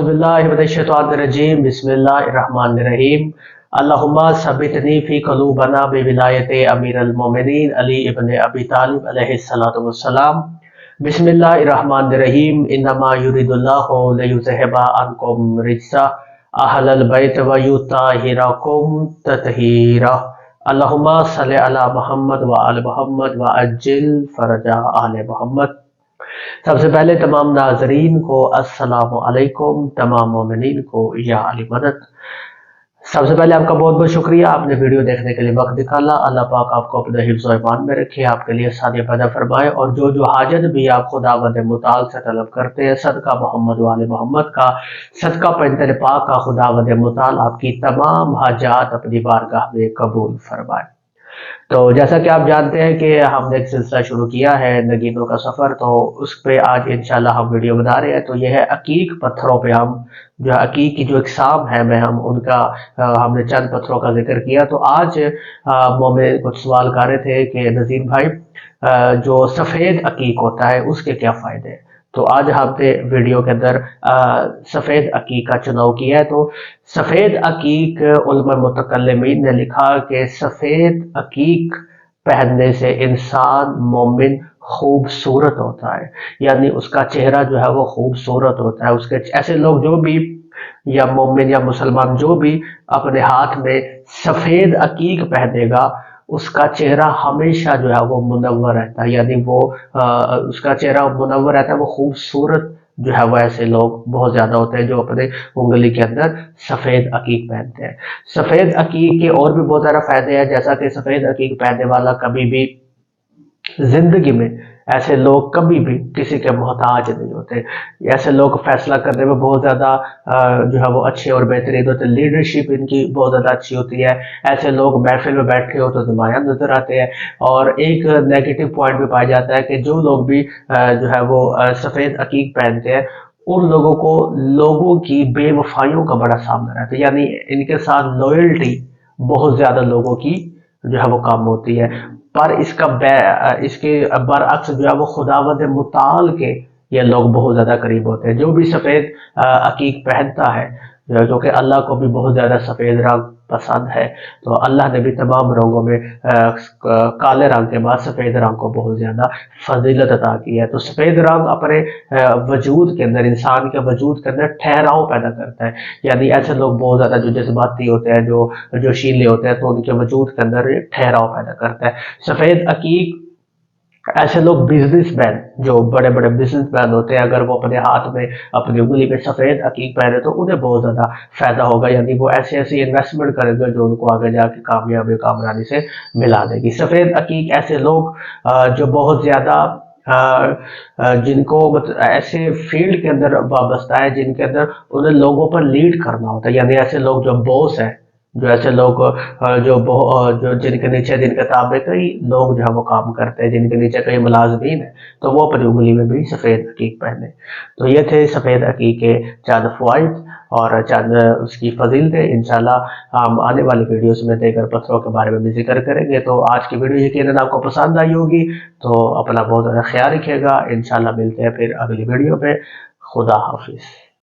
औज़ुबिल्लाहि मिनश्शैतानिर्रजीम बिस्मिल्लाहिर्रहमानिर्रहीम अल्लाहुम्मा सब्बितनी फी क़ुलूबिना बिविलायति अमीरुल मोमिनीन अली इब्न अबी तालिब अलैहिस्सलातु वस्सलाम। बिस्मिल्लाहिर्रहमानिर्रहीम इन्नमा युरिदुल्लाहु लियुज़हिबा अन्कुम रिज्सा अहलल बैत व युत्ताहिरकुम तत्हीरा। अल्लाहुम्मा सल्लि अला मुहम्मद व आल मुहम्मद व अज्जिल फरजा आले मुहम्मद। सबसे पहले तमाम नाजरीन को अस्सलामु अलैकुम, तमाम मोमिनीन को या अली मदद। सबसे पहले आपका बहुत बहुत शुक्रिया, आपने वीडियो देखने के लिए वक्त निकाला। अल्लाह पाक आपको अपने हिफ्ज़ व ईमान में रखे, आपके लिए सानिय पैदा फरमाए और जो हाजत भी आप खुदावंद मुताल से तलब करते हैं, सदका मोहम्मद वाले मोहम्मद का, सदका पैंतर पाक का, खुदावंद मुताल आपकी तमाम हाजात अपनी बारगाह में कबूल फरमाए। तो जैसा कि आप जानते हैं कि हमने एक सिलसिला शुरू किया है नगीनों का सफ़र, तो उस पे आज इंशाल्लाह हम वीडियो बना रहे हैं। तो यह है अकीक पत्थरों पे, हम जो अकीक की जो इकसाम है मैं हम उनका हमने चंद पत्थरों का जिक्र किया। तो आज मोमिन कुछ सवाल कर रहे थे कि नज़ीर भाई जो सफ़ेद अकीक होता है उसके क्या फ़ायदे हैं। तो आज हमने वीडियो के अंदर सफ़ेद अकीक का चुनाव किया है। तो सफ़ेद अकीक उलमा मुतकल्लिमीन ने लिखा कि सफ़ेद अकीक पहनने से इंसान मोमिन खूबसूरत होता है, यानी उसका चेहरा जो है वो खूबसूरत होता है। उसके ऐसे लोग जो भी या मोमिन या मुसलमान जो भी अपने हाथ में सफ़ेद अकीक पहनेगा उसका चेहरा हमेशा जो है वो मुनव्वर रहता है, यानी वो उसका चेहरा मुनव्वर रहता है, वो खूबसूरत जो है वो ऐसे लोग बहुत ज्यादा होते हैं जो अपने उंगली के अंदर सफेद अकीक पहनते हैं। सफेद अकीक के और भी बहुत सारा फायदे हैं, जैसा कि सफेद अकीक पहनने वाला कभी भी जिंदगी में ऐसे लोग कभी भी किसी के मोहताज नहीं होते। ऐसे लोग फैसला करने में बहुत ज्यादा जो है वो अच्छे और बेहतरीन होते हैं। लीडरशिप इनकी बहुत ज्यादा अच्छी होती है। ऐसे लोग महफिल में बैठे हो तो नुमाया नजर आते हैं। और एक नेगेटिव पॉइंट भी पाया जाता है कि जो लोग भी जो है वो सफेद अकीक पहनते हैं उन लोगों को लोगों की बेवफाइयों का बड़ा सामना रहता है, यानी इनके साथ लॉयल्टी बहुत ज्यादा लोगों की जो है वो कम होती है। पर इसके बरअक्स जो है वो खुदावंद मुताल के ये लोग बहुत ज्यादा करीब होते हैं। जो भी सफेद अकीक पहनता है, क्योंकि अल्लाह को भी बहुत ज्यादा सफेद रंग पसंद है, तो अल्लाह ने भी तमाम रंगों में काले रंग के बाद सफेद रंग को बहुत ज्यादा फजीलत अता की है। तो सफेद रंग अपने वजूद के अंदर, इंसान के वजूद के अंदर ठहराव पैदा करता है, यानी ऐसे लोग बहुत ज्यादा जो जज्बाती होते हैं, जो जोशीले होते हैं, तो उनके वजूद के अंदर ठहराव पैदा करता है सफेद अकीक। ऐसे लोग बिजनेसमैन, जो बड़े बड़े बिजनेसमैन होते हैं, अगर वो अपने हाथ में अपनी उंगली में सफेद अकीक पहने तो उन्हें बहुत ज्यादा फायदा होगा, यानी वो ऐसी ऐसी इन्वेस्टमेंट करेंगे जो उनको आगे जाके कामयाबी कामरानी से मिला देगी। सफेद अकीक ऐसे लोग जो बहुत ज्यादा जिनको ऐसे फील्ड के अंदर वाबस्ता है जिनके अंदर उन्हें लोगों पर लीड करना होता है, यानी ऐसे लोग जो बॉस है, जो ऐसे लोग जो जिनके नीचे जिनके ताबे कई लोग जो है वो काम करते हैं, जिनके नीचे कई मुलाजमीन है, तो वो अपनी उंगली में भी सफेद अकीक पहने। तो ये थे सफेद अकीक के चंद फवाइद और चंद उसकी फजीलतें। इंशाल्लाह हम आने वाली वीडियोस में देकर पत्थरों के बारे में भी जिक्र करेंगे। तो आज की वीडियो यकीनन आपको पसंद आई होगी, तो अपना बहुत ज़्यादा ख्याल रखिएगा। इंशाल्लाह मिलते हैं फिर अगली वीडियो पे। खुदा हाफिज।